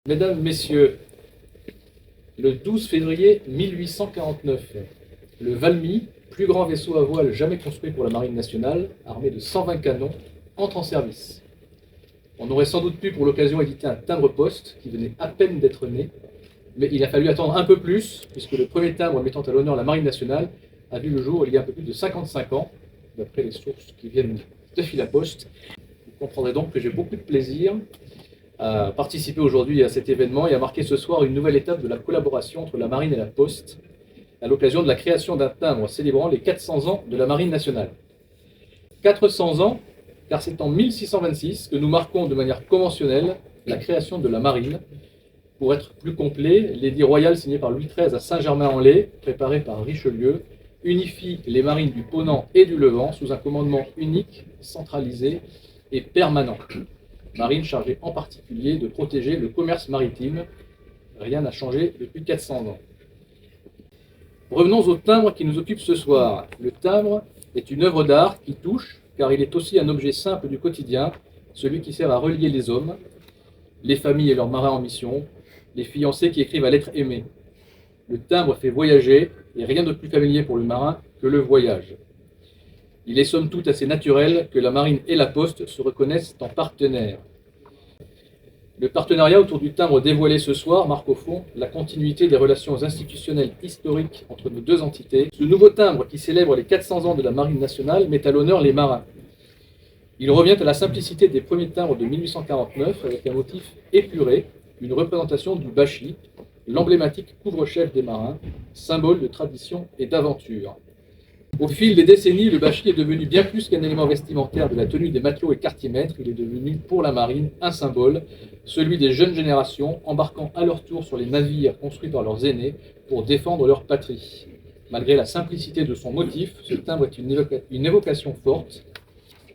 Mesdames, Messieurs, le 12 février 1849, le Valmy, plus grand vaisseau à voile jamais construit pour la Marine nationale, armé de 120 canons, entre en service. On aurait sans doute pu pour l'occasion éditer un timbre-poste qui venait à peine d'être né, mais il a fallu attendre un peu plus, puisque le premier timbre mettant à l'honneur la Marine nationale a vu le jour il y a un peu plus de 55 ans, d'après les sources qui viennent de Philaposte. Vous comprendrez donc que j'ai beaucoup de plaisir à participer aujourd'hui à cet événement et à marquer ce soir une nouvelle étape de la collaboration entre la Marine et la Poste, à l'occasion de la création d'un timbre célébrant les 400 ans de la Marine nationale. 400 ans, car c'est en 1626 que nous marquons de manière conventionnelle la création de la Marine. Pour être plus complet, l'édit royal signé par Louis XIII à Saint-Germain-en-Laye, préparé par Richelieu, unifie les marines du Ponant et du Levant sous un commandement unique, centralisé et permanent. Marine chargée en particulier de protéger le commerce maritime. Rien n'a changé depuis 400 ans. Revenons au timbre qui nous occupe ce soir. Le timbre est une œuvre d'art qui touche, car il est aussi un objet simple du quotidien, celui qui sert à relier les hommes, les familles et leurs marins en mission, les fiancés qui écrivent à l'être aimé. Le timbre fait voyager, et rien de plus familier pour le marin que le voyage. Il est somme toute assez naturel que la Marine et la Poste se reconnaissent en partenaires. Le partenariat autour du timbre dévoilé ce soir marque au fond la continuité des relations institutionnelles historiques entre nos deux entités. Ce nouveau timbre qui célèbre les 400 ans de la Marine nationale met à l'honneur les marins. Il revient à la simplicité des premiers timbres de 1849 avec un motif épuré, une représentation du bachi, l'emblématique couvre-chef des marins, symbole de tradition et d'aventure. Au fil des décennies, le bachi est devenu bien plus qu'un élément vestimentaire de la tenue des matelots et quartiers-maîtres. Il est devenu, pour la marine, un symbole, celui des jeunes générations, embarquant à leur tour sur les navires construits par leurs aînés pour défendre leur patrie. Malgré la simplicité de son motif, ce timbre est une évocation forte.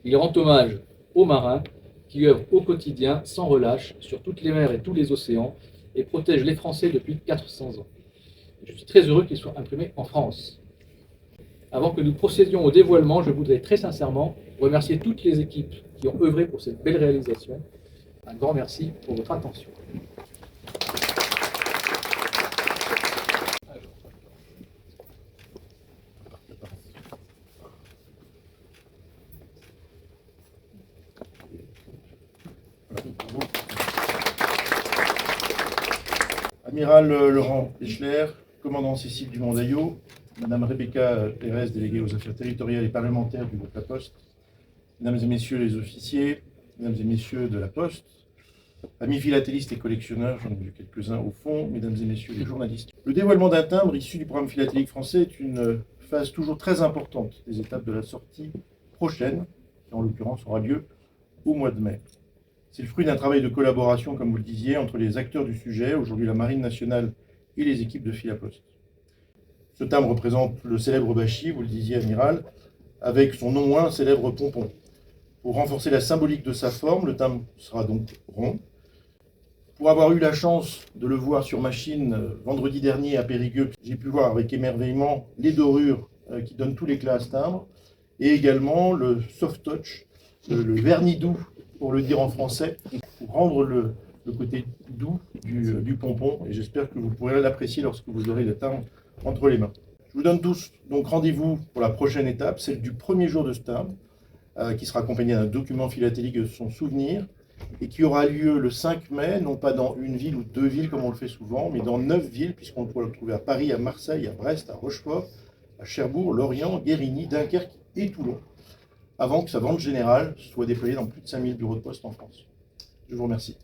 Il rend hommage aux marins qui œuvrent au quotidien, sans relâche, sur toutes les mers et tous les océans, et protègent les Français depuis 400 ans. Je suis très heureux qu'il soit imprimé en France. Avant que nous procédions au dévoilement, je voudrais très sincèrement remercier toutes les équipes qui ont œuvré pour cette belle réalisation. Un grand merci pour votre attention. Amiral Laurent Pechler, commandant Cécile Dumont-Daillot, Madame Rebecca Pérez, déléguée aux affaires territoriales et parlementaires du groupe La Poste, Mesdames et Messieurs les officiers, Mesdames et Messieurs de La Poste, amis philatélistes et collectionneurs, j'en ai vu quelques-uns au fond, Mesdames et Messieurs les journalistes. Le dévoilement d'un timbre issu du programme philatélique français est une phase toujours très importante des étapes de la sortie prochaine, qui en l'occurrence aura lieu au mois de mai. C'est le fruit d'un travail de collaboration, comme vous le disiez, entre les acteurs du sujet, aujourd'hui la Marine nationale et les équipes de Philaposte. Ce timbre représente le célèbre bachi, vous le disiez, amiral, avec son non moins célèbre pompon. Pour renforcer la symbolique de sa forme, le timbre sera donc rond. Pour avoir eu la chance de le voir sur machine vendredi dernier à Périgueux, j'ai pu voir avec émerveillement les dorures qui donnent tout l'éclat à ce timbre, et également le soft touch, le vernis doux, pour le dire en français, pour rendre le côté doux du pompon, et j'espère que vous pourrez l'apprécier lorsque vous aurez le timbre entre les mains. Je vous donne tous donc rendez-vous pour la prochaine étape, celle du premier jour de ce timbre, qui sera accompagné d'un document philatélique de son souvenir, et qui aura lieu le 5 mai, non pas dans une ville ou deux villes comme on le fait souvent, mais dans 9 villes, puisqu'on pourra le trouver à Paris, à Marseille, à Brest, à Rochefort, à Cherbourg, Lorient, Guérigny, Dunkerque et Toulon, avant que sa vente générale soit déployée dans plus de 5000 bureaux de poste en France. Je vous remercie.